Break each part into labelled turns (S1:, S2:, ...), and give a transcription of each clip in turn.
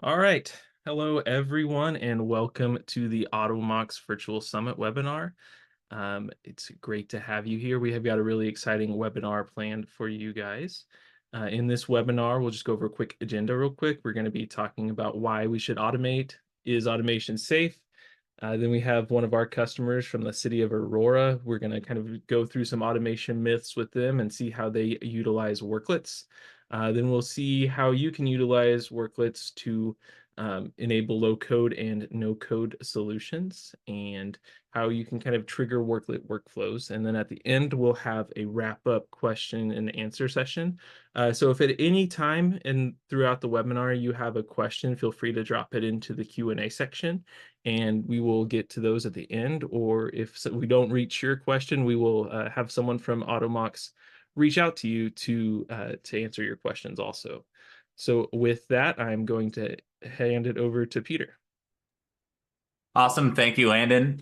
S1: All right. Hello, everyone, and welcome to the Automox Virtual Summit webinar. It's great to have you here. We have got a really exciting webinar planned for you guys. In this webinar, we'll just go over a quick agenda real quick. We're going to be talking about why we should automate. Is automation safe? Then we have one of our customers from the city of Aurora. We're going to kind of go through some automation myths with them and see how they utilize worklets. Then we'll see how you can utilize worklets to enable low code and no code solutions and how you can kind of trigger worklet workflows. And then at the end, we'll have a wrap up question and answer session. So if at any time and throughout the webinar you have a question, feel free to drop it into the Q&A section and we will get to those at the end. Or if we don't reach your question, we will have someone from Automox reach out to you to answer your questions also. So with that, I'm going to hand it over to Peter.
S2: Awesome. Thank you, Landon.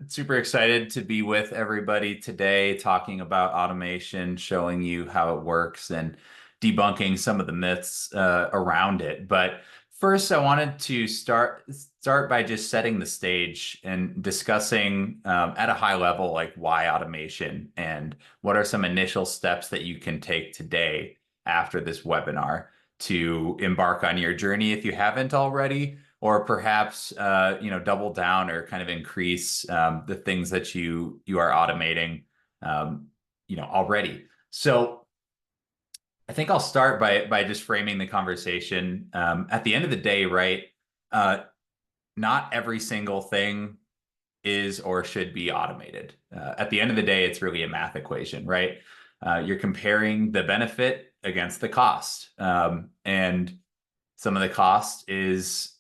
S2: Super excited to be with everybody today talking about automation, showing you how it works and debunking some of the myths around it. But first, I wanted to start by just setting the stage and discussing at a high level, like why automation and what are some initial steps that you can take today after this webinar to embark on your journey if you haven't already, or perhaps double down or kind of increase the things that you are automating already. So I think I'll start by just framing the conversation. At the end of the day, right? Not every single thing is or should be automated. At the end of the day, it's really a math equation, right? You're comparing the benefit against the cost, and some of the cost is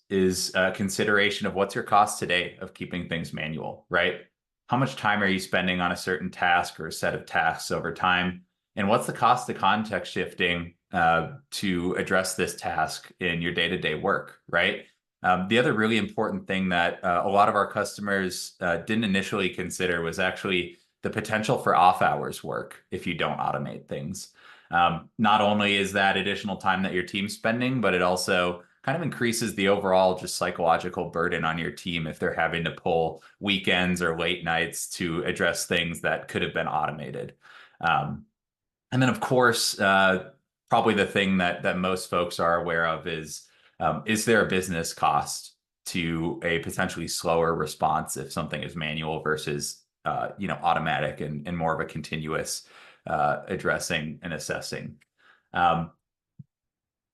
S2: a consideration of what's your cost today of keeping things manual, right? How much time are you spending on a certain task or a set of tasks over time? And what's the cost of context shifting to address this task in your day-to-day work, right? The other really important thing that a lot of our customers didn't initially consider was actually the potential for off-hours work if you don't automate things. Not only is that additional time that your team's spending, but it also kind of increases the overall just psychological burden on your team if they're having to pull weekends or late nights to address things that could have been automated. And then, of course, probably the thing that most folks are aware of is there a business cost to a potentially slower response if something is manual versus automatic and more of a continuous addressing and assessing.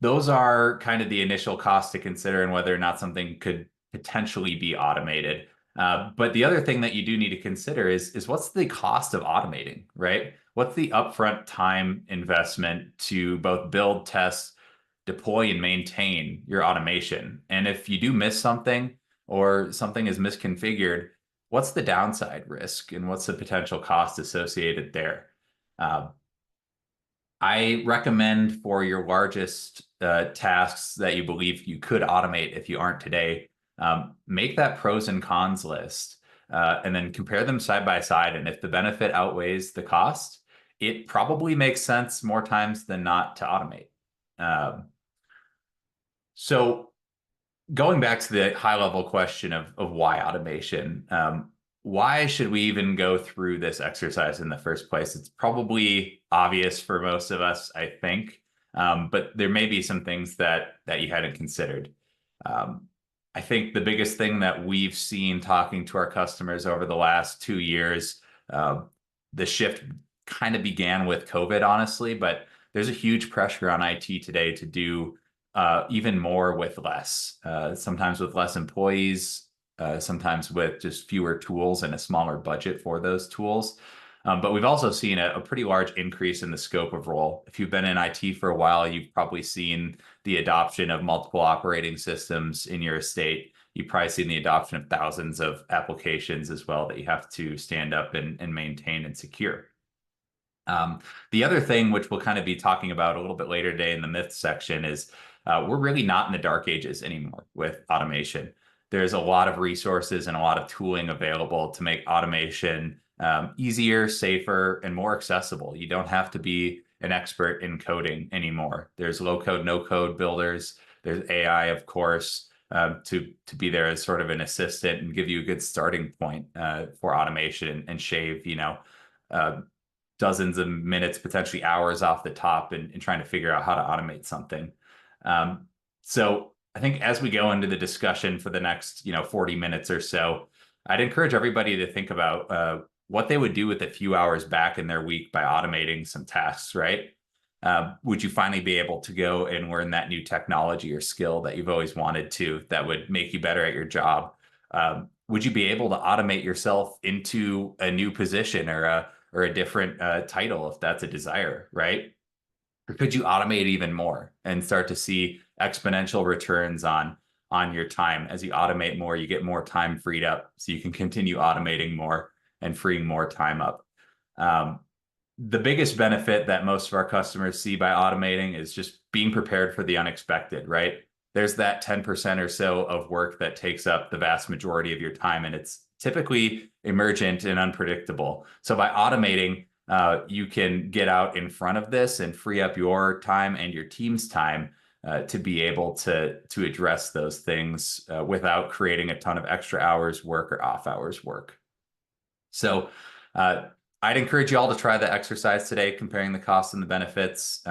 S2: Those are kind of the initial costs to consider and whether or not something could potentially be automated. But the other thing that you do need to consider is what's the cost of automating, right? What's the upfront time investment to both build, test, deploy, and maintain your automation? And if you do miss something or something is misconfigured, what's the downside risk and what's the potential cost associated there? I recommend for your largest tasks that you believe you could automate if you aren't today, make that pros and cons list and then compare them side by side. And if the benefit outweighs the cost, it probably makes sense more times than not to automate. So going back to the high level question of why automation, why should we even go through this exercise in the first place? It's probably obvious for most of us, I think, but there may be some things that you hadn't considered. I think the biggest thing that we've seen talking to our customers over the last 2 years, the shift kind of began with COVID, honestly, but there's a huge pressure on IT today to do even more with less, sometimes with less employees, sometimes with just fewer tools and a smaller budget for those tools. But we've also seen a pretty large increase in the scope of role. If you've been in IT for a while, you've probably seen the adoption of multiple operating systems in your estate. You've probably seen the adoption of thousands of applications as well that you have to stand up and maintain and secure. The other thing, which we'll kind of be talking about a little bit later today in the myths section, is we're really not in the dark ages anymore with automation. There's a lot of resources and a lot of tooling available to make automation easier, safer, and more accessible. You don't have to be an expert in coding anymore. There's low code, no code builders. There's AI, of course, to be there as sort of an assistant and give you a good starting point for automation and shave, uh, dozens of minutes, potentially hours off the top and trying to figure out how to automate something. Um, so I think as we go into the discussion for the next, 40 minutes or so, I'd encourage everybody to think about what they would do with a few hours back in their week by automating some tasks, right? Would you finally be able to go and learn that new technology or skill that you've always wanted to that would make you better at your job? Would you be able to automate yourself into a new position or a different title if that's a desire, right? Or could you automate even more and start to see exponential returns on your time? As you automate more, you get more time freed up, so you can continue automating more and freeing more time up. Um, the biggest benefit that most of our customers see by automating is just being prepared for the unexpected, right? There's that 10% or so of work that takes up the vast majority of your time, and it's typically emergent and unpredictable. So by automating, you can get out in front of this and free up your time and your team's time to be able to address those things without creating a ton of extra hours work or off hours work. So uh, I'd encourage you all to try the exercise today, comparing the costs and the benefits.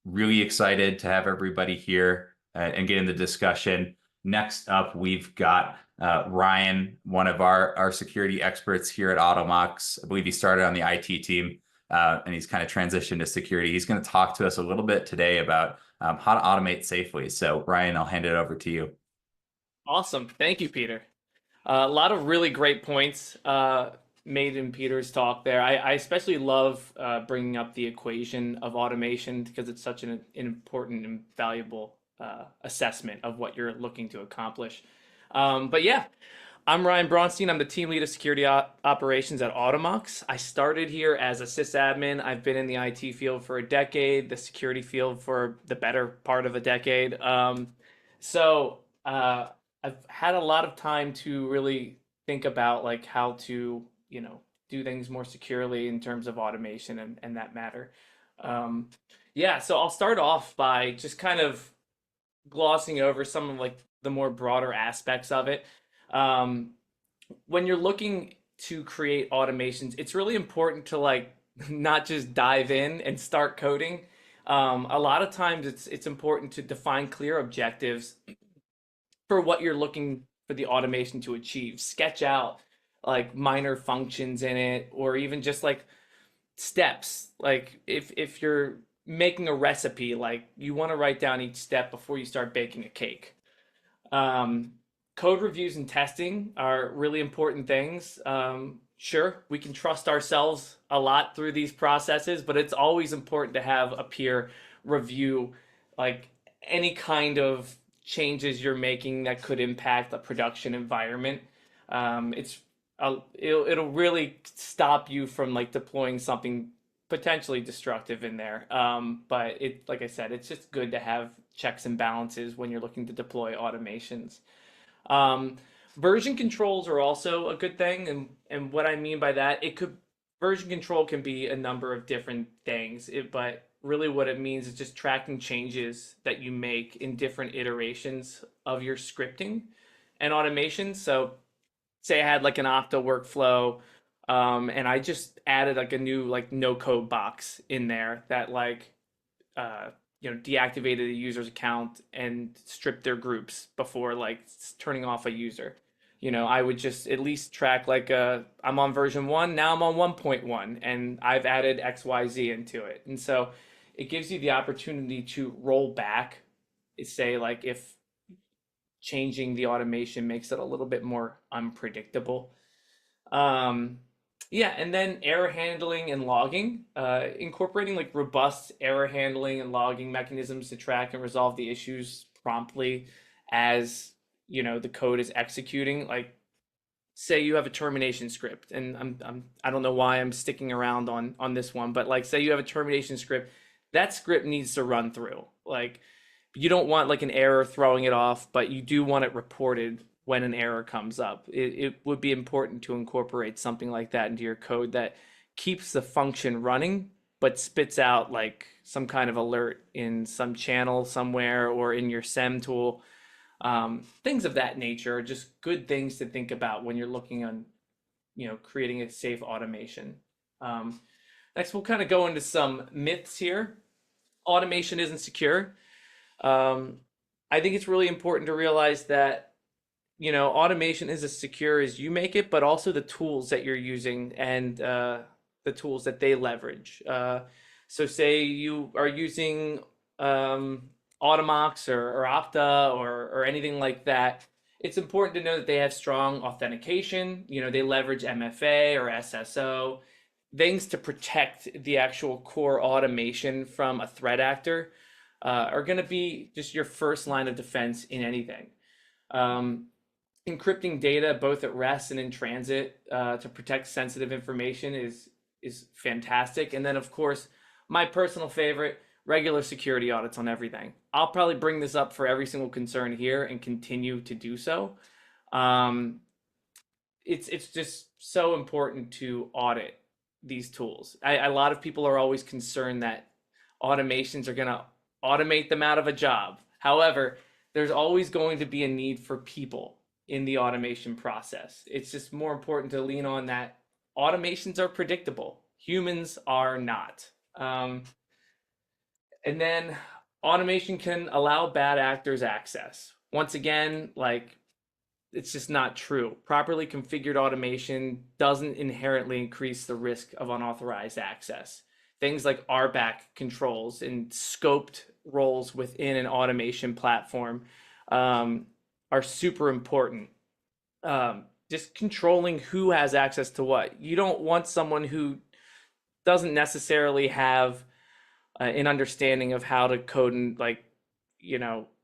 S2: Really excited to have everybody here and get in the discussion. Next up, we've got Ryan, one of our security experts here at Automox. I believe he started on the IT team and he's kind of transitioned to security. He's going to talk to us a little bit today about how to automate safely. So Ryan, I'll hand it over to you.
S3: Awesome. Thank you, Peter. A lot of really great points made in Peter's talk there. I especially love bringing up the equation of automation because it's such an important and valuable assessment of what you're looking to accomplish. But yeah, I'm Ryan Braunstein. I'm the team lead of security operations at Automox. I started here as a sysadmin. I've been in the IT field for a decade, the security field for the better part of a decade. So I've had a lot of time to really think about like how to, do things more securely in terms of automation and that matter. Um, yeah, so I'll start off by just kind of glossing over some of like the more broader aspects of it. Um, when you're looking to create automations, it's really important to like not just dive in and start coding. A lot of times it's important to define clear objectives for what you're looking for the automation to achieve. Sketch out like minor functions in it, or even just like steps. Like if you're making a recipe, like you want to write down each step before you start baking a cake. Um, Code reviews and testing are really important things. Sure, we can trust ourselves a lot through these processes, but it's always important to have a peer review, like any kind of changes you're making that could impact the production environment. It's it'll really stop you from like deploying something potentially destructive in there. But it, like I said, it's just good to have checks and balances when you're looking to deploy automations. Um, Version controls are also a good thing, and what I mean by that, it could version control can be a number of different things, but really what it means is just tracking changes that you make in different iterations of your scripting and automation. So, say I had like an Okta workflow, and I just added like a new like no code box in there that like uh, deactivated a user's account and stripped their groups before like turning off a user. I would just at least track like I'm on version 1, now I'm on 1.1 and I've added XYZ into it. And so it gives you the opportunity to roll back, say like if changing the automation makes it a little bit more unpredictable. Um, yeah, and then error handling and logging, incorporating like robust error handling and logging mechanisms to track and resolve the issues promptly as the code is executing. Like, say you have a termination script, and I don't know why I'm sticking around on this one, but like, say you have a termination script, that script needs to run through. Like, you don't want like an error throwing it off, but you do want it reported when an error comes up. It would be important to incorporate something like that into your code that keeps the function running but spits out like some kind of alert in some channel somewhere or in your SEM tool. Things of that nature are just good things to think about when you're looking on, creating a safe automation. Um, Next, we'll kind of go into some myths here. Automation isn't secure. Um, I think it's really important to realize that, automation is as secure as you make it, but also the tools that you're using and the tools that they leverage. So, say you are using um, Automox or Opta or anything like that. It's important to know that they have strong authentication. They leverage MFA or SSO, things to protect the actual core automation from a threat actor. Are going to be just your first line of defense in anything. Um, Encrypting data both at rest and in transit to protect sensitive information is fantastic. And then, of course, my personal favorite, regular security audits on everything. I'll probably bring this up for every single concern here and continue to do so. Um, it's just so important to audit these tools. A lot of people are always concerned that automations are going to automate them out of a job. However, there's always going to be a need for people in the automation process. It's just more important to lean on that automations are predictable. Humans are not. And then automation can allow bad actors access. Once again, like it's just not true. Properly configured automation doesn't inherently increase the risk of unauthorized access. Things like RBAC controls and scoped roles within an automation platform are super important. Just controlling who has access to what. You don't want someone who doesn't necessarily have an understanding of how to code and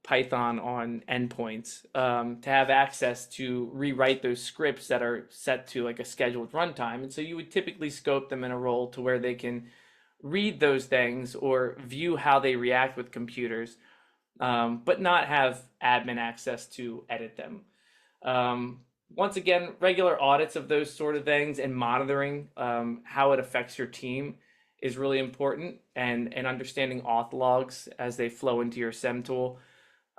S3: Python on endpoints to have access to rewrite those scripts that are set to like a scheduled runtime. And so you would typically scope them in a role to where they can read those things or view how they react with computers, but not have admin access to edit them. Once again, regular audits of those sort of things and monitoring how it affects your team is really important, and understanding auth logs as they flow into your SEM tool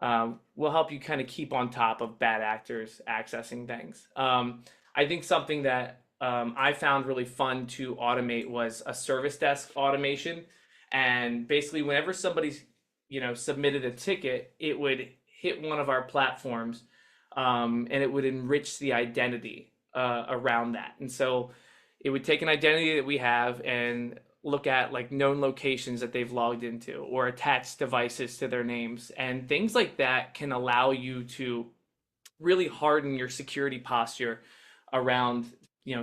S3: will help you kind of keep on top of bad actors accessing things. I think something that I found really fun to automate was a service desk automation. And basically, whenever somebody's submitted a ticket, it would hit one of our platforms, and it would enrich the identity around that. And so it would take an identity that we have and look at like known locations that they've logged into or attach devices to their names, and things like that can allow you to really harden your security posture around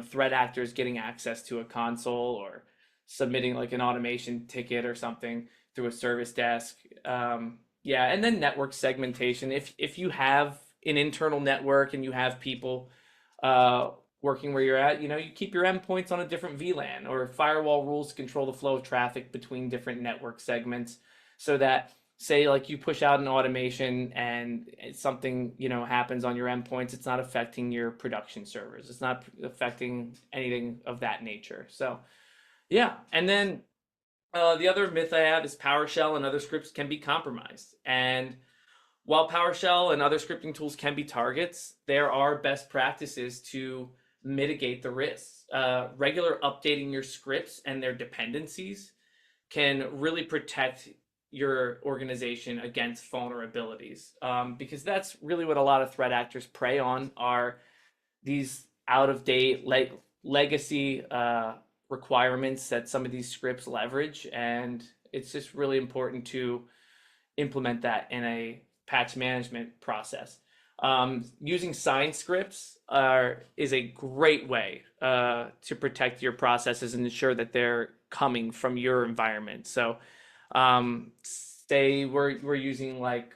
S3: threat actors getting access to a console or submitting like an automation ticket or something through a service desk. Yeah, and then network segmentation. If you have an internal network and you have people working where you're at, you keep your endpoints on a different VLAN, or firewall rules control the flow of traffic between different network segments, so that say like you push out an automation and something happens on your endpoints, it's not affecting your production servers, it's not affecting anything of that nature. So yeah. And then the other myth I have is PowerShell and other scripts can be compromised. And while PowerShell and other scripting tools can be targets, there are best practices to mitigate the risks. Regular updating your scripts and their dependencies can really protect your organization against vulnerabilities, because that's really what a lot of threat actors prey on, are these out of date legacy requirements that some of these scripts leverage. And it's just really important to implement that in a patch management process. Using sign scripts is a great way to protect your processes and ensure that they're coming from your environment. So say we're using like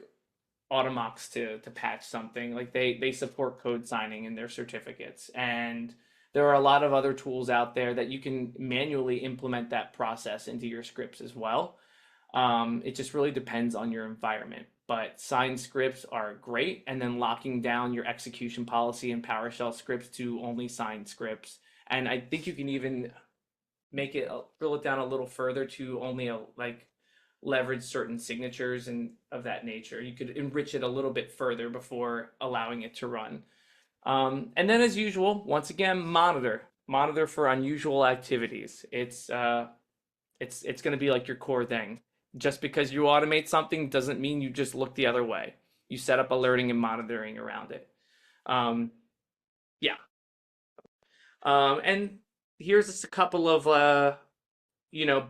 S3: Automox to patch something, like they support code signing in their certificates, and there are a lot of other tools out there that you can manually implement that process into your scripts as well. It just really depends on your environment, but signed scripts are great. And then locking down your execution policy in PowerShell scripts to only signed scripts. And I think you can even make it drill it down a little further to only like leverage certain signatures and of that nature. You could enrich it a little bit further before allowing it to run. And then, as usual, once again, monitor for unusual activities. It's going to be like your core thing. Just because you automate something doesn't mean you just look the other way. You set up alerting and monitoring around it. Um, yeah. And here's just a couple of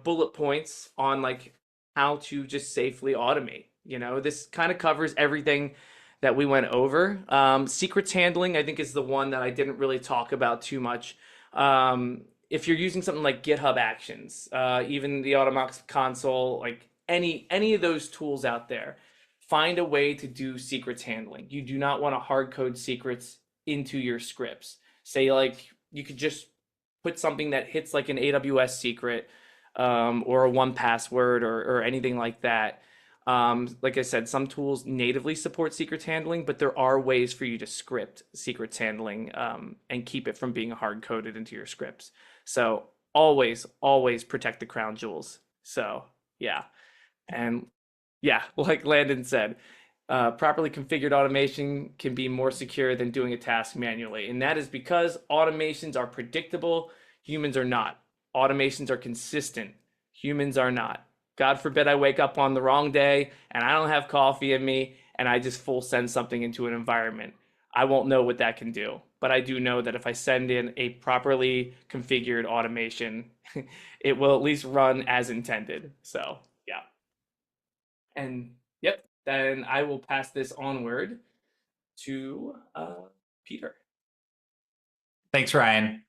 S3: bullet points on like how to just safely automate. This kind of covers everything that we went over. Secrets handling, I think, is the one that I didn't really talk about too much. If you're using something like GitHub Actions, even the Automox console, like any of those tools out there, find a way to do secrets handling. You do not want to hard code secrets into your scripts. Say like you could just put something that hits like an AWS secret, or a 1Password, or anything like that. Like I said, some tools natively support secrets handling, but there are ways for you to script secrets handling, and keep it from being hard coded into your scripts. So always protect the crown jewels. So yeah. And yeah, like Landon said, properly configured automation can be more secure than doing a task manually. And that is because automations are predictable, humans are not. Automations are consistent, humans are not. God forbid I wake up on the wrong day and I don't have coffee in me and I just full send something into an environment. I won't know what that can do. But I do know that if I send in a properly configured automation, it will at least run as intended. So, yeah. And yep, then I will pass this onward to Peter.
S2: Thanks, Ryan.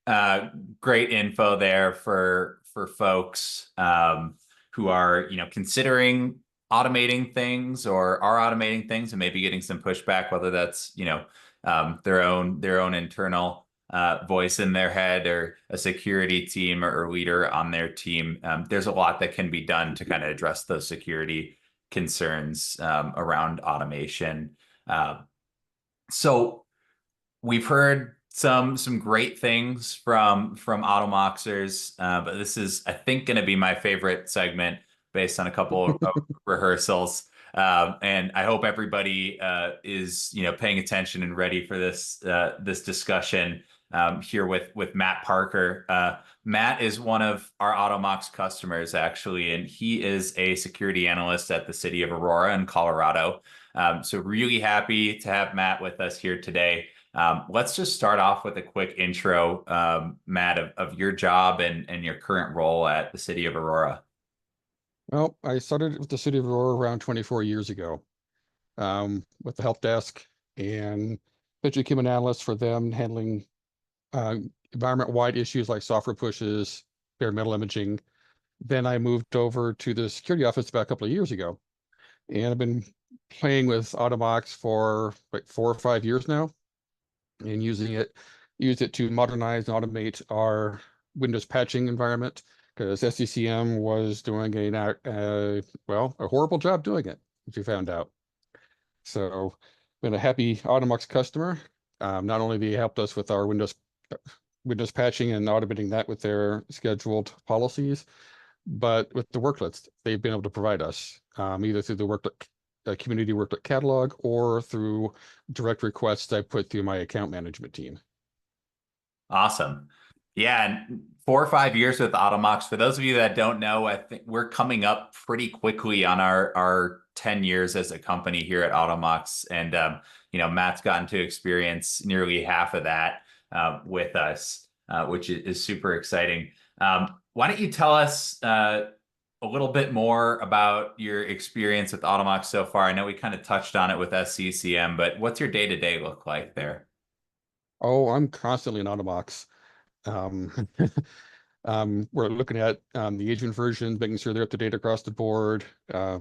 S2: Great info there for folks who are considering automating things or are automating things and maybe getting some pushback, whether that's their own internal voice in their head or a security team or leader on their team. There's a lot that can be done to kind of address those security concerns around automation. So we've heard some great things from Automoxers, but this is, I think, going to be my favorite segment based on a couple of rehearsals. And I hope everybody is paying attention and ready for this discussion here with Matt Parker. Matt is one of our Automox customers, actually, and he is a security analyst at the city of Aurora in Colorado. So really happy to have Matt with us here today. Let's just start off with a quick intro, Matt, of your job and your current role at the city of Aurora.
S4: Well, I started with the city of Aurora around 24 years ago, with the help desk, and eventually became an analyst for them, handling environment-wide issues like software pushes, bare metal imaging. Then I moved over to the security office about a couple of years ago, and I've been playing with Automox for like 4 or 5 years now, and used it to modernize and automate our Windows patching environment, because SCCM was doing a horrible job doing it, which we found out. So, been a happy Automox customer. Not only they helped us with our Windows patching and automating that with their scheduled policies, but with the worklets they've been able to provide us, either through the community worklet catalog or through direct requests I put through my account management team.
S2: Awesome. Yeah, and 4 or 5 years with Automox. For those of you that don't know, I think we're coming up pretty quickly on our 10 years as a company here at Automox. And Matt's gotten to experience nearly half of that with us, which is super exciting. Why don't you tell us a little bit more about your experience with Automox so far? I know we kind of touched on it with SCCM, but what's your day-to-day look like there?
S4: Oh, I'm constantly in Automox. Um, we're looking at the agent versions, making sure they're up to date across the board,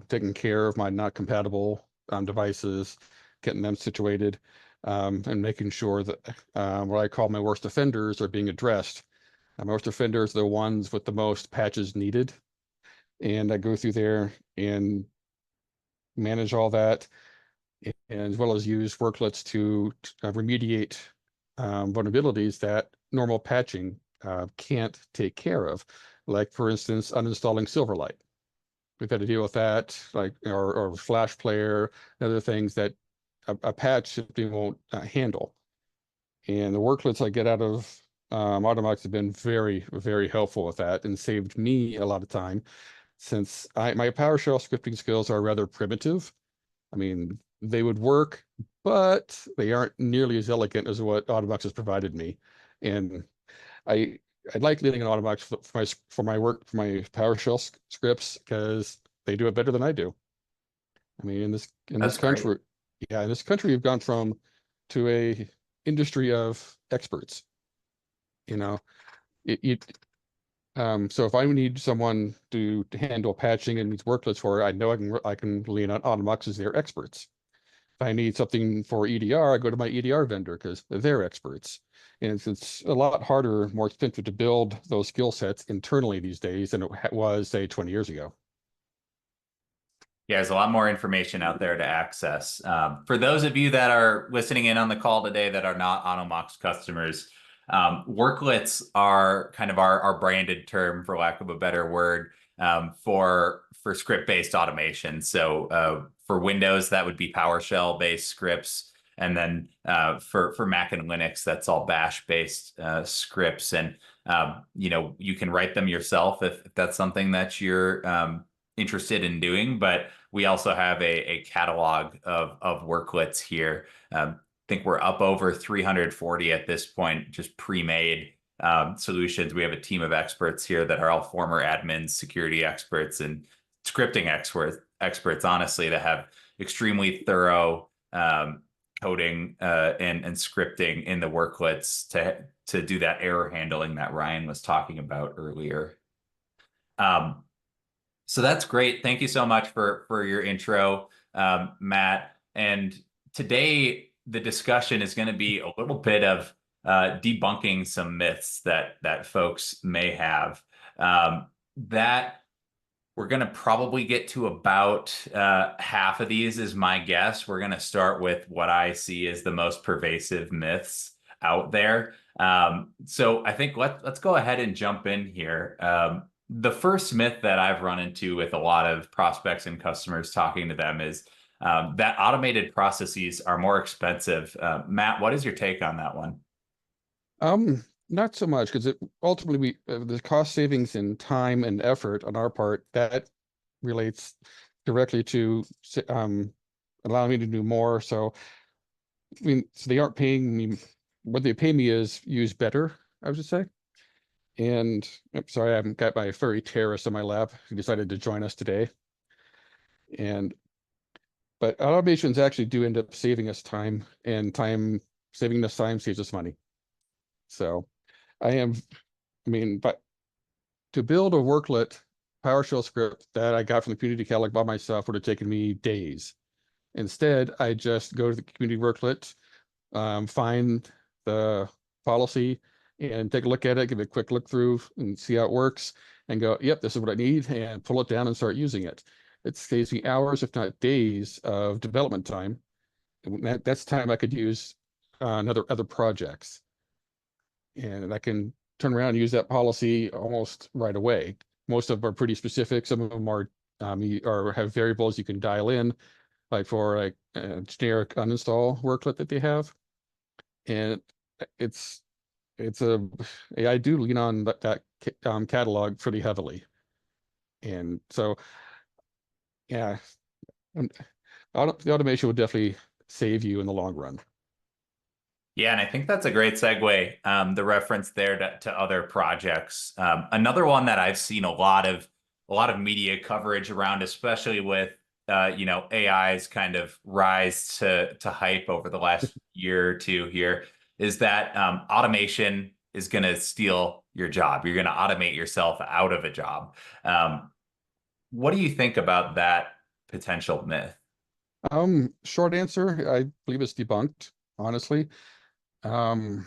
S4: taking care of my not compatible devices, getting them situated, and making sure that what I call my worst offenders are being addressed. My worst offenders are the ones with the most patches needed, and I go through there and manage all that, and as well as use worklets to remediate vulnerabilities that normal patching can't take care of. Like, for instance, uninstalling Silverlight. We've had to deal with that, like, or Flash Player, and other things that a patch simply won't handle. And the worklets I get out of Automox have been very, very helpful with that and saved me a lot of time, since my PowerShell scripting skills are rather primitive. I mean, they would work, but they aren't nearly as elegant as what Automox has provided me. And I I like leaning on Automox for my work, for my PowerShell scripts, because they do it better than I do. I mean, in this
S2: That's great.
S4: country, yeah, in this country, we've gone from to a industry of experts. You know, it so if I need someone to handle patching and needs worklets for it, I know I can lean on Automox as their experts. If I need something for EDR, I go to my EDR vendor because they're experts. And it's a lot harder, more expensive to build those skill sets internally these days than it was, say, 20 years ago.
S2: Yeah, there's a lot more information out there to access. For those of you that are listening in on the call today that are not Automox customers, worklets are kind of our branded term, for lack of a better word, for script-based automation. So for Windows, that would be PowerShell-based scripts, and then for Mac and Linux, that's all Bash-based scripts. And you can write them yourself if that's something that you're interested in doing, but we also have a catalog of worklets here. I think we're up over 340 at this point, just pre-made solutions. We have a team of experts here that are all former admins, security experts, and scripting experts, honestly, that have extremely thorough coding and scripting in the worklets to do that error handling that Ryan was talking about earlier. So that's great. Thank you so much for your intro, Matt. And today the discussion is going to be a little bit of debunking some myths that folks may have. That we're going to probably get to about half of these is my guess. We're going to start with what I see as the most pervasive myths out there. So I think let's go ahead and jump in here. The first myth that I've run into with a lot of prospects and customers talking to them is that automated processes are more expensive. Matt, what is your take on that one?
S4: Not so much, because it ultimately the cost savings in time and effort on our part, that relates directly to allowing me to do more. So I mean, so they aren't paying me. What they pay me is use better, I would say. And I'm sorry, I've got my furry terrorist on my lap who decided to join us today. But automations actually do end up saving us time, and saving us time saves us money. So I mean, but to build a worklet PowerShell script that I got from the community catalog by myself would have taken me days. Instead, I just go to the community worklet, find the policy, and take a look at it, give it a quick look through and see how it works, and go, yep, this is what I need, and pull it down and start using it. It saves me hours, if not days, of development time. And that's time I could use on other projects. And I can turn around and use that policy almost right away. Most of them are pretty specific. Some of them are have variables you can dial in, like for like a generic uninstall worklet that they have. And it's I do lean on that catalog pretty heavily. And so, yeah, the automation would definitely save you in the long run.
S2: Yeah, and I think that's a great segue. The reference there to other projects. Another one that I've seen a lot of media coverage around, especially with AI's kind of rise to hype over the last year or two here, is that automation is going to steal your job. You're going to automate yourself out of a job. What do you think about that potential myth?
S4: Short answer, I believe it's debunked, honestly. Um,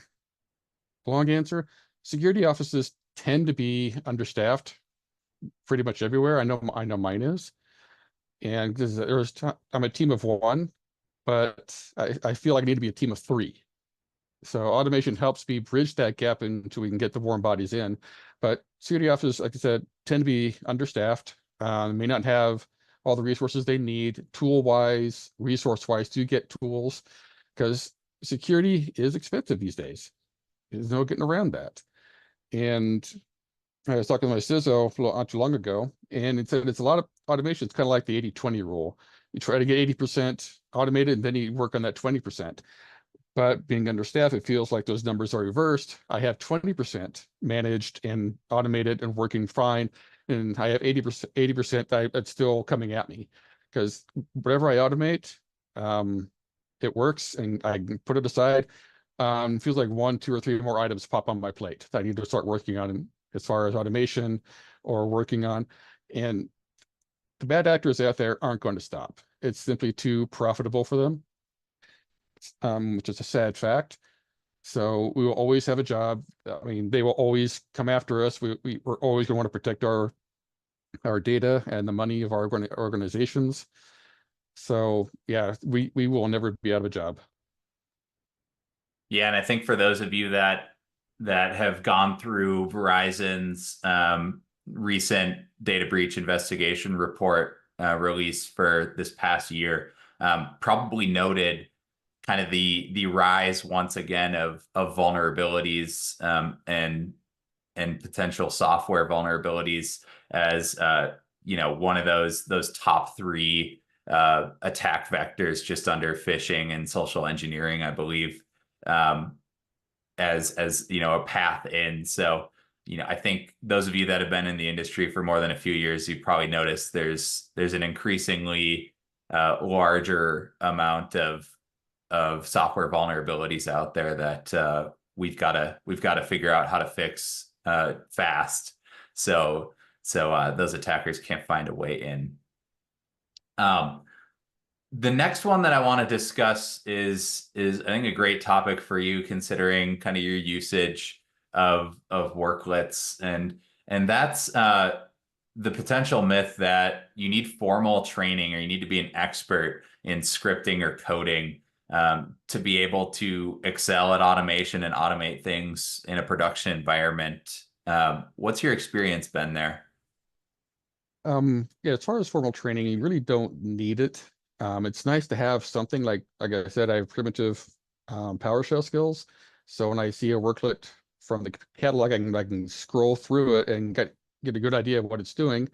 S4: Long answer, security offices tend to be understaffed pretty much everywhere. I know mine is. And because I'm a team of one, but I feel like I need to be a team of three. So automation helps me bridge that gap until we can get the warm bodies in. But security officers, like I said, tend to be understaffed, may not have all the resources they need, tool-wise, resource-wise, to get tools, because security is expensive these days. There's no getting around that. And I was talking to my CISO not too long ago, and it said it's a lot of automation. It's kind of like the 80-20 rule. You try to get 80% automated, and then you work on that 20%. But being understaffed, it feels like those numbers are reversed. I have 20% managed and automated and working fine, and I have 80% that's still coming at me, because whatever I automate, it works, and I can put it aside. Feels like 1, 2, or 3 more items pop on my plate that I need to start working on as far as automation or working on. And the bad actors out there aren't going to stop. It's simply too profitable for them, which is a sad fact. So we will always have a job. I mean, they will always come after us. We're always going to want to protect our data and the money of our organizations. So yeah, we will never be out of a job.
S2: Yeah, and I think for those of you that have gone through Verizon's recent data breach investigation report release for this past year, probably noted kind of the rise once again of vulnerabilities and potential software vulnerabilities as one of those top 3 attack vectors, just under phishing and social engineering, I believe, as a path in. So I think those of you that have been in the industry for more than a few years, you've probably noticed there's an increasingly larger amount of software vulnerabilities out there that we've got to figure out how to fix fast, so those attackers can't find a way in. The next one that I want to discuss is I think a great topic for you, considering kind of your usage of worklets, and that's the potential myth that you need formal training or you need to be an expert in scripting or coding to be able to excel at automation and automate things in a production environment. What's your experience been there?
S4: Yeah, as far as formal training, you really don't need it. It's nice to have something like I said, I have primitive PowerShell skills. So when I see a worklet from the catalog, I can scroll through it and get a good idea of what it's doing.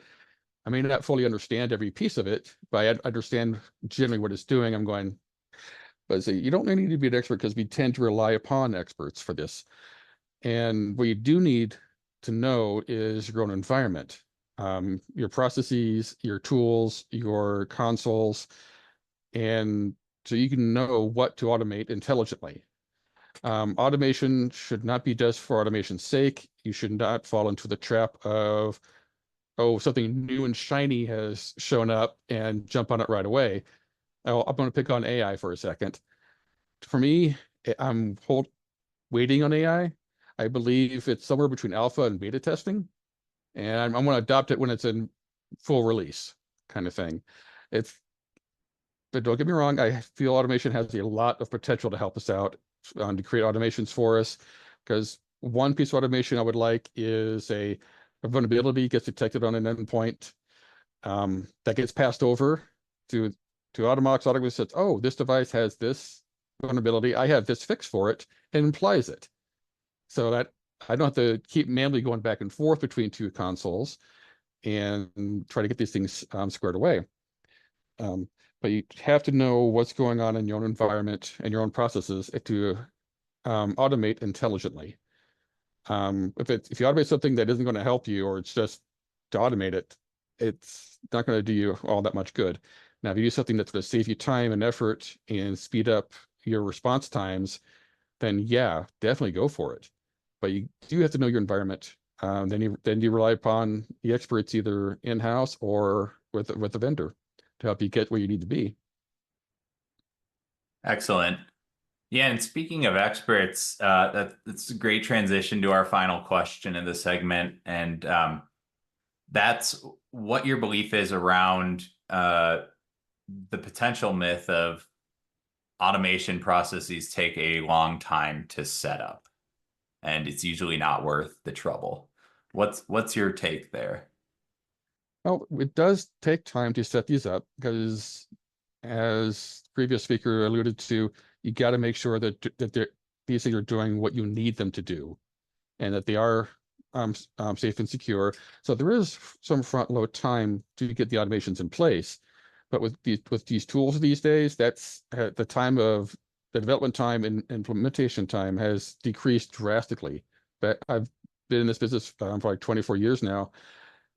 S4: I may not fully understand every piece of it, but I understand generally what it's doing. I'm going, but see, you don't need to be an expert, because we tend to rely upon experts for this. And what you do need to know is your own environment, your processes, your tools, your consoles, and so you can know what to automate intelligently. Automation should not be just for automation's sake. You should not fall into the trap of, oh, something new and shiny has shown up, and jump on it right away. I'm going to pick on AI for a second. For me, I'm waiting on AI. I believe it's somewhere between alpha and beta testing, and I'm going to adopt it when it's in full release, kind of thing. But don't get me wrong, I feel automation has a lot of potential to help us out, to create automations for us. Because one piece of automation I would like is a vulnerability gets detected on an endpoint, that gets passed over to Automox. Automox says, oh, this device has this vulnerability. I have this fix for it, and implies it. So that I don't have to keep manually going back and forth between 2 consoles and try to get these things squared away. But you have to know what's going on in your own environment and your own processes to automate intelligently. If you automate something that isn't going to help you, or it's just to automate it, it's not going to do you all that much good. Now, if you do something that's going to save you time and effort and speed up your response times, then yeah, definitely go for it. But you do have to know your environment. Then you rely upon the experts, either in-house or with a vendor, to help you get where you need to be.
S2: Excellent. Yeah, and speaking of experts, that's a great transition to our final question in the segment, and that's what your belief is around the potential myth of automation processes take a long time to set up, and it's usually not worth the trouble. What's your take there?
S4: Well, it does take time to set these up because, as previous speaker alluded to, you got to make sure that these things are doing what you need them to do, and that they are safe and secure. So there is some front load time to get the automations in place. But with these tools these days, that's the time of the development time and implementation time has decreased drastically. But I've been in this business for like 24 years now,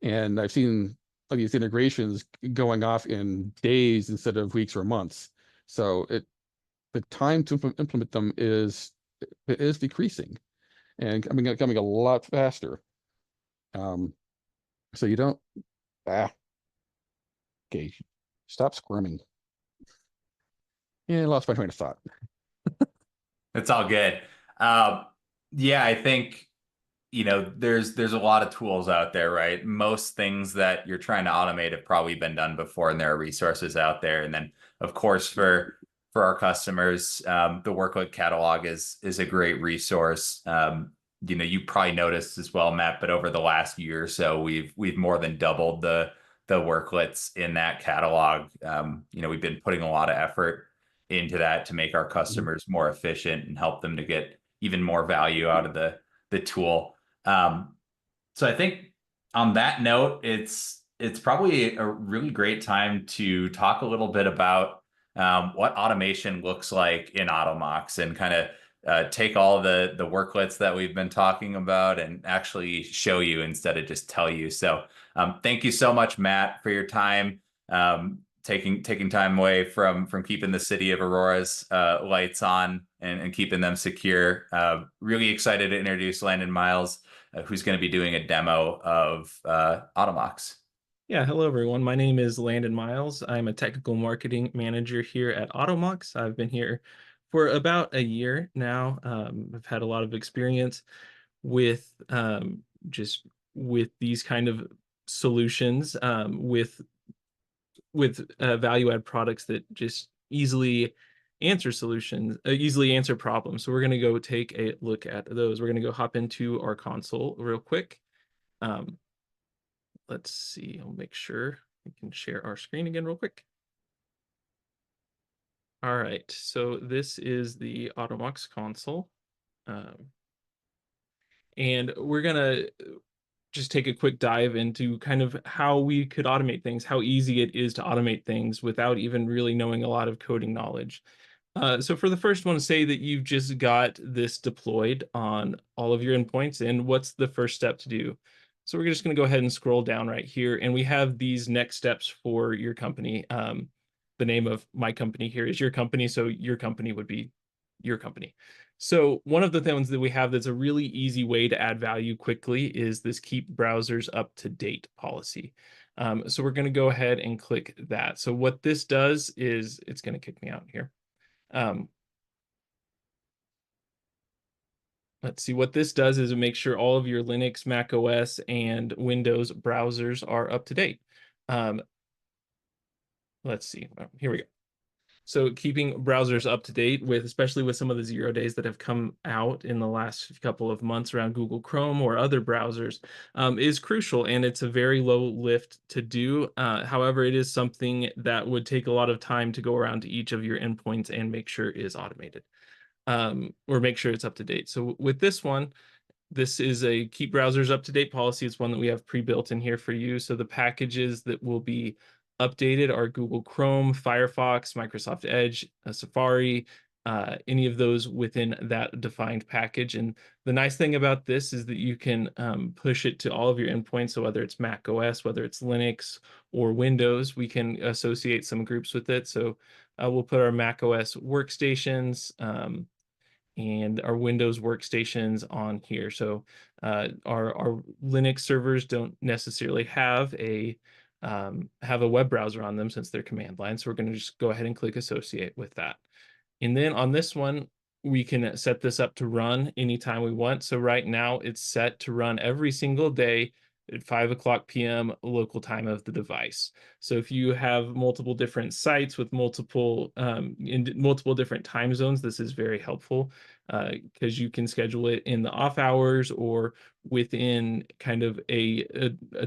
S4: and I've seen like these integrations going off in days instead of weeks or months. So the time to implement them is decreasing and becoming a lot faster. So you don't okay, stop squirming. Yeah, I lost my train of thought.
S2: It's all good. Um, yeah, I think, there's a lot of tools out there, right? Most things that you're trying to automate have probably been done before, and there are resources out there. And then, of course, for our customers, the workload catalog is a great resource. You probably noticed as well, Matt, but over the last year or so, we've more than doubled the worklets in that catalog. We've been putting a lot of effort into that to make our customers more efficient and help them to get even more value out of the tool. So I think on that note, it's probably a really great time to talk a little bit about what automation looks like in Automox, and kind of take all the worklets that we've been talking about and actually show you instead of just tell you. So thank you so much, Matt, for your time. Taking time away from keeping the city of Aurora's lights on and keeping them secure. Really excited to introduce Landon Miles, who's going to be doing a demo of Automox.
S1: Yeah, hello everyone. My name is Landon Miles. I'm a technical marketing manager here at Automox. I've been here for about a year now. I've had a lot of experience with just with these kind of solutions, with value add products that just easily easily answer problems. So we're going to go take a look at those. We're going to go hop into our console real quick. Let's see, I'll make sure we can share our screen again real quick. All right, so this is the Automox console. And we're gonna just take a quick dive into kind of how we could automate things, how easy it is to automate things without even really knowing a lot of coding knowledge. So for the first one, say that you've just got this deployed on all of your endpoints, and what's the first step to do? So we're just going to go ahead and scroll down right here, and we have these next steps for your company. The name of my company here is your company, so your company would be your company. So one of the things that we have that's a really easy way to add value quickly is this keep browsers up to date policy. So we're going to go ahead and click that. So what this does is it's going to kick me out here. Let's see, what this does is it makes sure all of your Linux, Mac OS, and Windows browsers are up to date. Let's see, here we go. So keeping browsers up to date with, especially with some of the 0 days that have come out in the last couple of months around Google Chrome or other browsers, is crucial, and it's a very low lift to do. However, it is something that would take a lot of time to go around to each of your endpoints and make sure it is automated, or make sure it's up to date. So with this one, this is a keep browsers up to date policy. It's one that we have pre-built in here for you. So the packages that will be updated are Google Chrome, Firefox, Microsoft Edge, Safari, any of those within that defined package. And the nice thing about this is that you can push it to all of your endpoints. So whether it's Mac OS, whether it's Linux or Windows, we can associate some groups with it. So we'll put our Mac OS workstations, and our Windows workstations on here. So our Linux servers don't necessarily have a web browser on them since they're command line. So we're going to just go ahead and click associate with that. And then on this one, we can set this up to run anytime we want. So right now it's set to run every single day at 5 o'clock p.m. local time of the device. So if you have multiple different sites with multiple in multiple different time zones, this is very helpful because you can schedule it in the off hours or within kind of a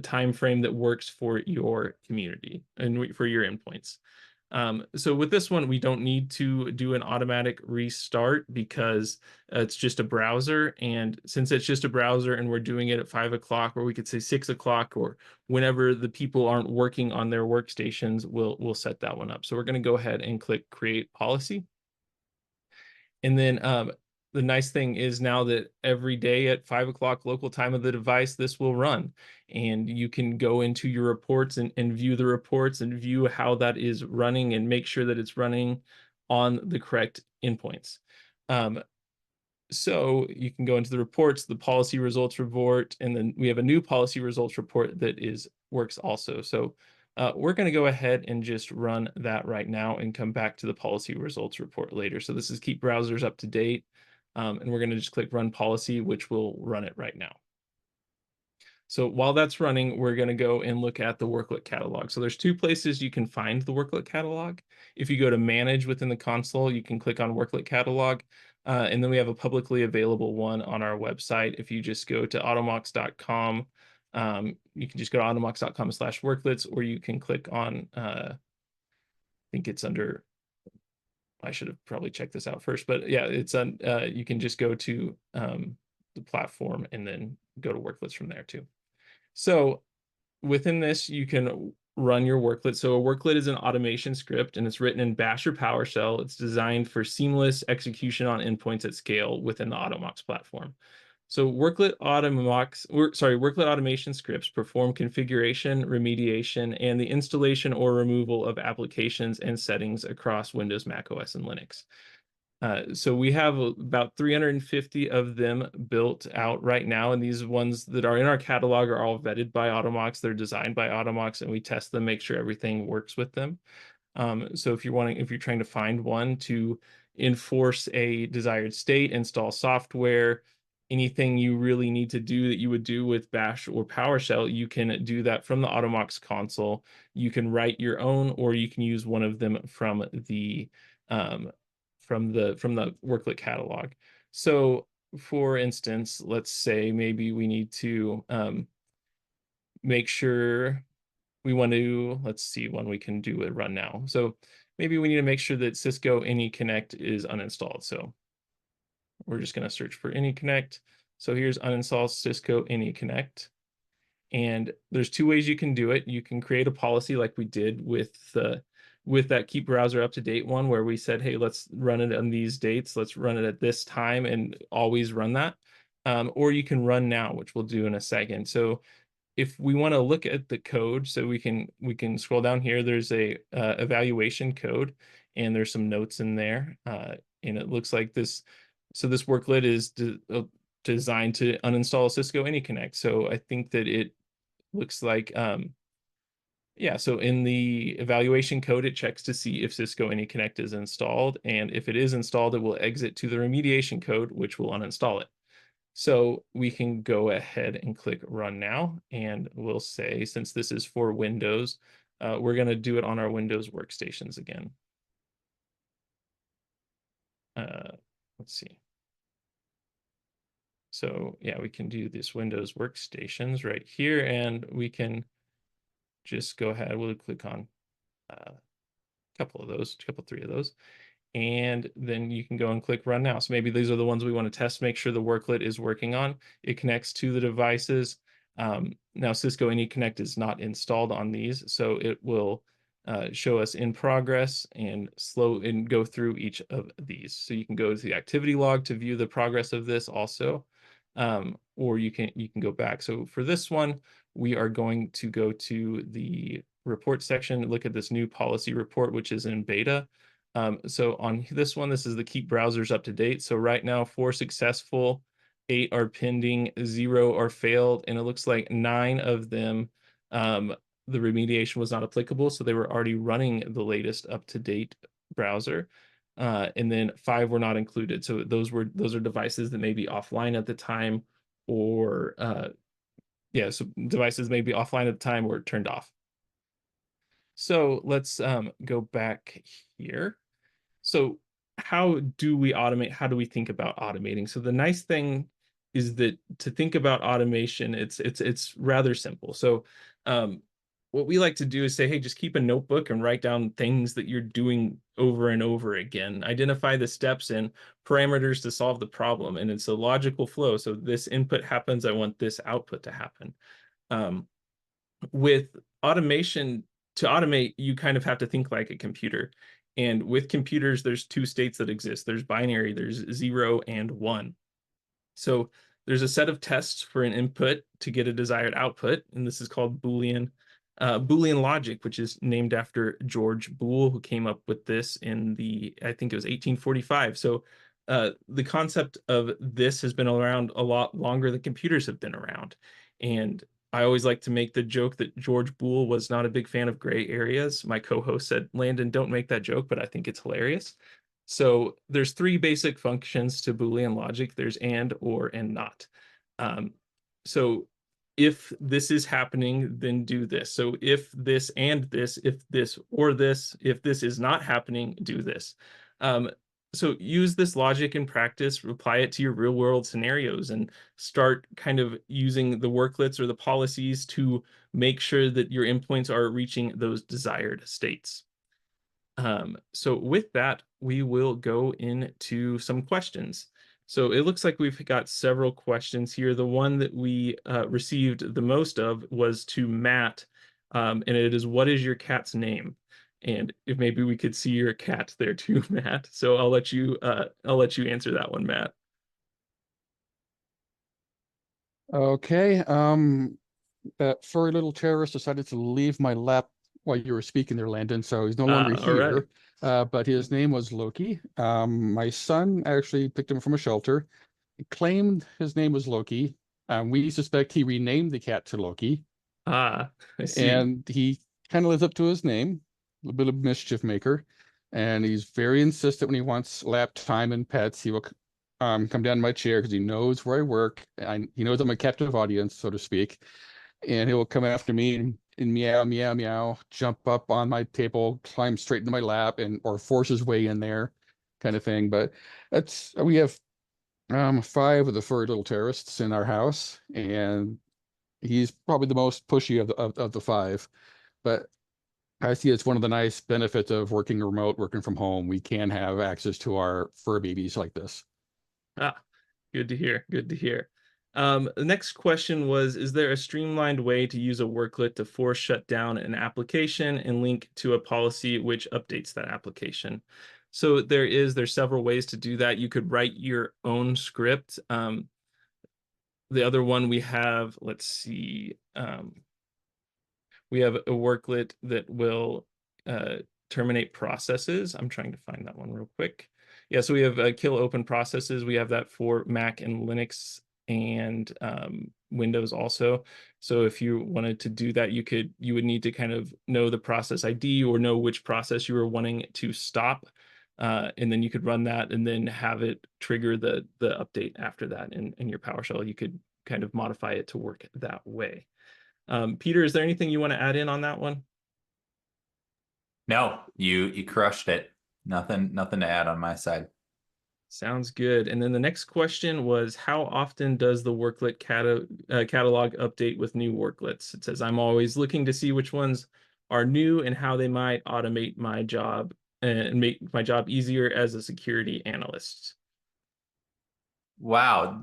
S1: time frame that works for your community and for your endpoints. So with this one, we don't need to do an automatic restart because it's just a browser. And since it's just a browser and we're doing it at 5 o'clock, or we could say 6 o'clock, or whenever the people aren't working on their workstations, we'll set that one up. So we're going to go ahead and click create policy. And then the nice thing is now that every day at 5 o'clock local time of the device, this will run. And you can go into your reports and view the reports and view how that is running and make sure that it's running on the correct endpoints. So you can go into the reports, the policy results report, and then we have a new policy results report that works also. So we're going to go ahead and just run that right now and come back to the policy results report later. So this is keep browsers up to date. And we're going to just click run policy, which will run it right now. So while that's running, we're going to go and look at the worklet catalog. So there's two places you can find the worklet catalog. If you go to manage within the console, you can click on worklet catalog. And then we have a publicly available one on our website. If you just go to automox.com, you can just go to automox.com/worklets, or you can click on, I think it's under, I should have probably checked this out first, but yeah, it's on, you can just go to the platform and then go to worklets from there too. So within this, you can run your worklet. So a worklet is an automation script, and it's written in Bash or PowerShell. It's designed for seamless execution on endpoints at scale within the Automox platform. So worklet automation scripts perform configuration, remediation, and the installation or removal of applications and settings across Windows, Mac OS, and Linux. So we have about 350 of them built out right now, and these ones that are in our catalog are all vetted by Automox. They're designed by Automox, and we test them, make sure everything works with them. So if you're trying to find one to enforce a desired state, install software, anything you really need to do that you would do with Bash or PowerShell, you can do that from the Automox console. You can write your own, or you can use one of them from the worklet catalog. So for instance, let's say maybe we need to make sure we want to, let's see when we can do a run now. So maybe we need to make sure that Cisco AnyConnect is uninstalled. So we're just going to search for AnyConnect. So here's uninstall Cisco AnyConnect. And there's two ways you can do it. You can create a policy like we did with that keep browser up to date one, where we said, hey, let's run it on these dates. Let's run it at this time and always run that. Or you can run now, which we'll do in a second. So if we want to look at the code, so we can scroll down here. There's a evaluation code, and there's some notes in there. And it looks like this. So this worklet is designed to uninstall Cisco AnyConnect. So I think that it looks like, yeah, so in the evaluation code, it checks to see if Cisco AnyConnect is installed. And if it is installed, it will exit to the remediation code, which will uninstall it. So we can go ahead and click run now. And we'll say, since this is for Windows, we're going to do it on our Windows workstations again. Let's see. So yeah, we can do this Windows workstations right here, and we can just go ahead. We'll click on a couple, three of those. And then you can go and click run now. So maybe these are the ones we want to test, make sure the worklet is working on. It connects to the devices. Now Cisco AnyConnect is not installed on these, so it will show us in progress and go through each of these. So you can go to the activity log to view the progress of this also, or you can go back. So for this one, we are going to go to the report section, look at this new policy report, which is in beta. So on this one, this is the keep browsers up to date. So right now, 4 successful, 8 are pending, 0 are failed, and it looks like 9 of them, the remediation was not applicable, so they were already running the latest up-to-date browser. And then 5 were not included. So those are devices that may be offline at the time, or Yeah, so devices may be offline at the time or turned off. So let's go back here. So how do we automate? How do we think about automating? So the nice thing is that to think about automation, it's rather simple. So um, what we like to do is say, hey, just keep a notebook and write down things that you're doing over and over again. Identify the steps and parameters to solve the problem, and it's a logical flow. So this input happens, I want this output to happen. Um, with automation, to automate, you kind of have to think like a computer. And with computers, there's two states that exist. There's binary, there's 0 and 1. So there's a set of tests for an input to get a desired output, and this is called Boolean logic, which is named after George Boole, who came up with this in I think it was 1845. So the concept of this has been around a lot longer than computers have been around. And I always like to make the joke that George Boole was not a big fan of gray areas. My co-host said, Landon, don't make that joke, but I think it's hilarious. So there's three basic functions to Boolean logic. There's and, or, and not. Um, so if this is happening, then do this. So if this and this, if this or this, if this is not happening, do this. So use this logic in practice, apply it to your real world scenarios, and start kind of using the worklets or the policies to make sure that your endpoints are reaching those desired states. So with that, we will go into some questions. So it looks like we've got several questions here. The one that we received the most of was to Matt, and it is, what is your cat's name? And if maybe we could see your cat there too, Matt. So I'll let you answer that one, Matt.
S4: Okay. That furry little terrorist decided to leave my lap while you were speaking there, Landon. So he's no longer
S1: All right.
S4: here. But his name was Loki. My son actually picked him from a shelter. He claimed his name was Loki. We suspect he renamed the cat to Loki,
S1: Ah, I see.
S4: and he kind of lives up to his name, a little bit of mischief maker. And he's very insistent when he wants lap time and pets. He will come down to my chair because he knows where I work. He knows I'm a captive audience, so to speak, and he will come after me and meow, meow, meow, jump up on my table, climb straight into my lap, and or force his way in there, kind of thing. But we have five of the furry little terrorists in our house, and he's probably the most pushy of the five. But I see it's one of the nice benefits of working remote, working from home. We can have access to our fur babies like this.
S1: Ah, good to hear. Good to hear. The next question was, is there a streamlined way to use a worklet to force shut down an application and link to a policy which updates that application? So there's several ways to do that. You could write your own script. The other one we have, let's see, we have a worklet that will terminate processes. I'm trying to find that one real quick. Yeah, so we have kill open processes. We have that for Mac and Linux and Windows also. So if you wanted to do that, you would need to kind of know the process ID or know which process you were wanting to stop. And then you could run that and then have it trigger the update after that in your PowerShell. You could kind of modify it to work that way. Peter, is there anything you want to add in on that one?
S2: No, you crushed it. Nothing to add on my side.
S1: Sounds good. And then the next question was, how often does the worklet catalog update with new worklets? It says, I'm always looking to see which ones are new and how they might automate my job and make my job easier as a security analyst.
S2: Wow,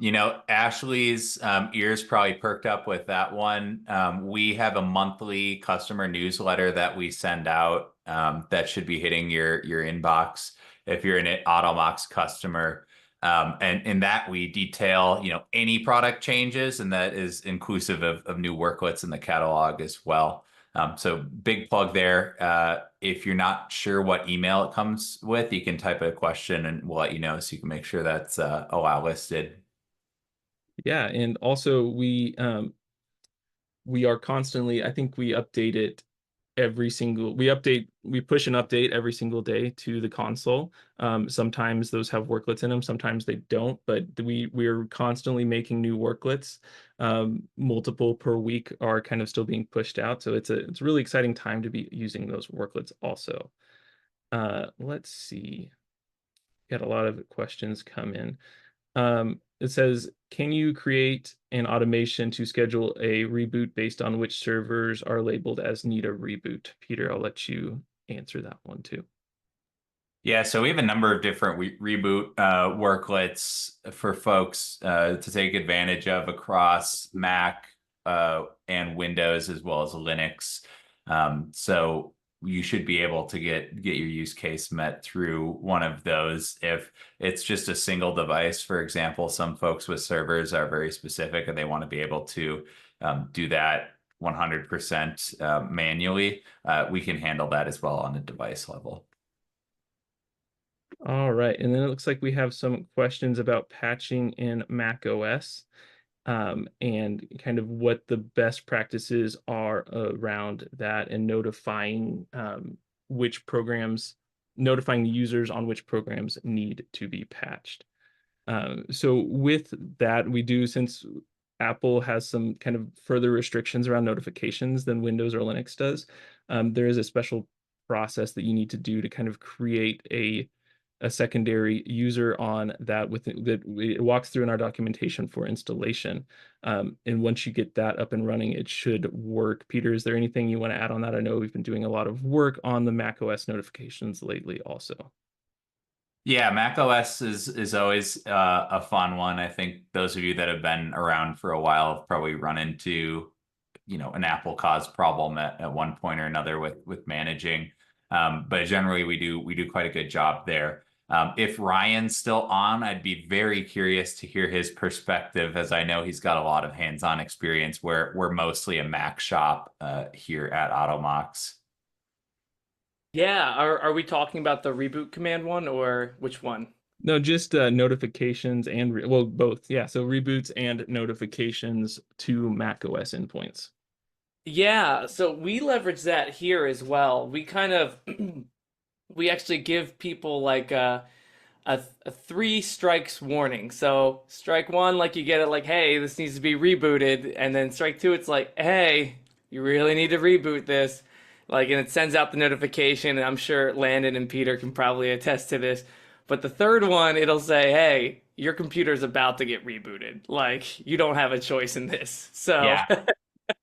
S2: Ashley's ears probably perked up with that one. We have a monthly customer newsletter that we send out that should be hitting your inbox if you're an Automox customer. And in that we detail, any product changes, and that is inclusive of new worklets in the catalog as well. So big plug there. If you're not sure what email it comes with, you can type a question and we'll let you know so you can make sure that's OAuth listed.
S1: Yeah, and also we are constantly, I think we update it we push an update every single day to the console. Sometimes those have worklets in them, sometimes they don't, but we're constantly making new worklets. Multiple per week are kind of still being pushed out, so it's a really exciting time to be using those worklets also. Let's see. Got a lot of questions come in. It says, can you create an automation to schedule a reboot based on which servers are labeled as need a reboot? Peter, I'll let you answer that one too.
S2: Yeah, so we have a number of different reboot worklets for folks to take advantage of across Mac and Windows as well as Linux. So you should be able to get your use case met through one of those. If it's just a single device, for example, some folks with servers are very specific and they want to be able to do that 100% manually. We can handle that as well on a device level.
S1: All right, and then it looks like we have some questions about patching in Mac OS, and kind of what the best practices are around that, and notifying notifying the users on which programs need to be patched. So with that, since Apple has some kind of further restrictions around notifications than Windows or Linux does, there is a special process that you need to do to kind of create a secondary user on that that it walks through in our documentation for installation. And once you get that up and running, it should work. Peter, is there anything you want to add on that? I know we've been doing a lot of work on the Mac OS notifications lately also.
S2: Yeah, Mac OS is always a fun one. I think those of you that have been around for a while have probably run into, an Apple caused problem at one point or another with managing. But generally we do quite a good job there. If Ryan's still on, I'd be very curious to hear his perspective, as I know he's got a lot of hands-on experience. We're mostly a Mac shop here at Automox.
S3: Yeah, are we talking about the reboot command one or which one?
S1: No, just notifications and well, both. Yeah, so reboots and notifications to Mac OS endpoints.
S3: Yeah, so we leverage that here as well. We kind of we actually give people like a three strikes warning. So strike one, like you get it, like, hey, this needs to be rebooted, and then strike two, it's like, hey, you really need to reboot this. Like, and it sends out the notification, and I'm sure Landon and Peter can probably attest to this. But the third one, it'll say, hey, your computer's about to get rebooted. Like, you don't have a choice in this. So
S2: Yeah.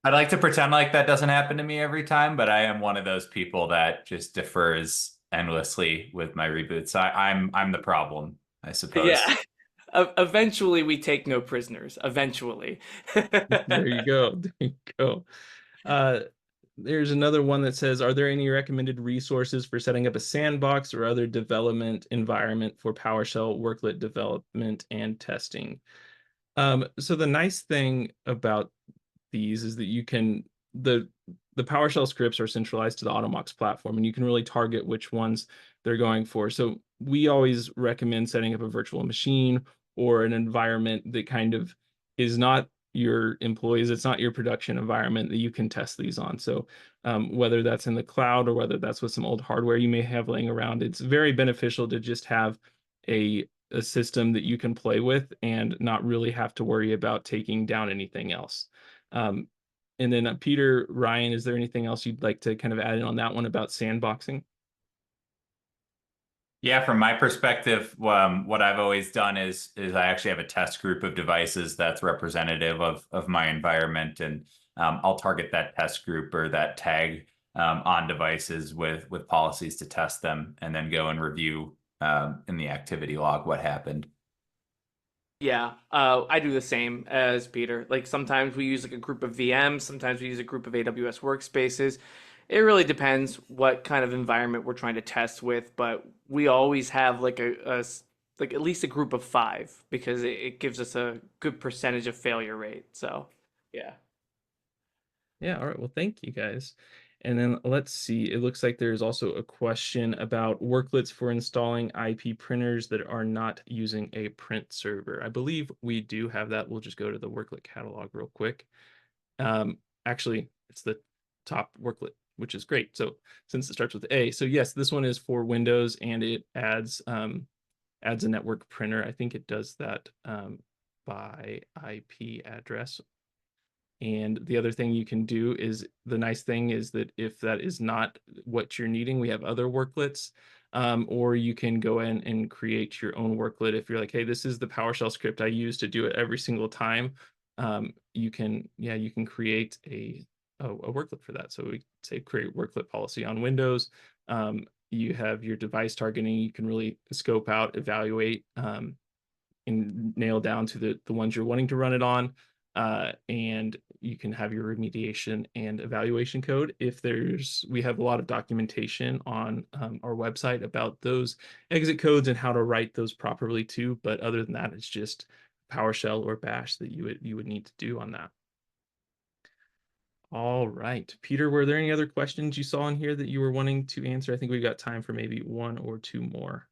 S2: I'd like to pretend like that doesn't happen to me every time, but I am one of those people that just defers endlessly with my reboots. I'm the problem, I suppose.
S3: yeah. Eventually, we take no prisoners. Eventually.
S1: There you go. There you go. Uh, there's another one that says, are there any recommended resources for setting up a sandbox or other development environment for PowerShell worklet development and testing? So the nice thing about these is that you can the PowerShell scripts are centralized to the Automox platform, and you can really target which ones they're going for. So we always recommend setting up a virtual machine or an environment that kind of is not your employees, it's not your production environment that you can test these on. So whether that's in the cloud or whether that's with some old hardware you may have laying around, it's very beneficial to just have a system that you can play with and not really have to worry about taking down anything else. Um, and then Peter, Ryan, is there anything else you'd like to kind of add in on that one about sandboxing?
S2: Yeah, from my perspective, what I've always done is I actually have a test group of devices that's representative of my environment, and I'll target that test group or that tag on devices with policies to test them, and then go and review in the activity log what happened.
S3: Yeah, I do the same as Peter. Like sometimes we use like a group of VMs, sometimes we use a group of AWS workspaces. It really depends what kind of environment we're trying to test with, but we always have like like at least a group of five because it gives us a good percentage of failure rate. So, yeah.
S1: Yeah, all right. Well, thank you guys. And then let's see. It looks like there's also a question about worklets for installing IP printers that are not using a print server. I believe we do have that. We'll just go to the worklet catalog real quick. Actually, it's the top worklet which is great. So since it starts with A, so yes, this one is for Windows, and it adds a network printer. I think it does that by IP address. And the other thing you can do is, the nice thing is that if that is not what you're needing, we have other worklets, or you can go in and create your own worklet. If you're like, hey, this is the PowerShell script I use to do it every single time, you can create a worklet for that. So we say create worklet policy on Windows. You have your device targeting. You can really scope out, evaluate, and nail down to the ones you're wanting to run it on. And you can have your remediation and evaluation code. We have a lot of documentation on our website about those exit codes and how to write those properly too. But other than that, it's just PowerShell or Bash that you would need to do on that. All right, Peter, were there any other questions you saw in here that you were wanting to answer? I think we've got time for maybe one or two more.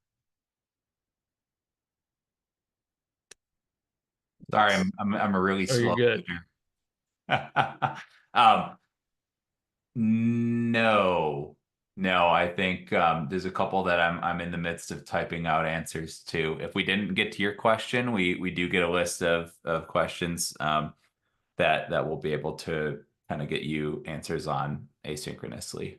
S2: Sorry,
S1: Yes.
S2: I'm a really
S1: Oh, you're
S2: slow
S1: good.
S2: learner. No, no, I think there's a couple that I'm in the midst of typing out answers to. If we didn't get to your question, we do get a list of questions that we'll be able to kind of get you answers on asynchronously.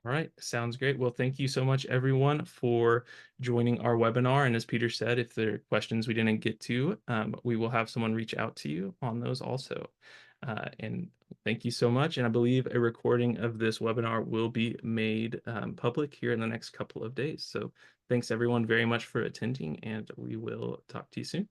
S1: All right, sounds great. Well, thank you so much, everyone, for joining our webinar. And as Peter said, if there are questions we didn't get to, we will have someone reach out to you on those also. And thank you so much. And I believe a recording of this webinar will be made public here in the next couple of days. So thanks, everyone, very much for attending, and we will talk to you soon.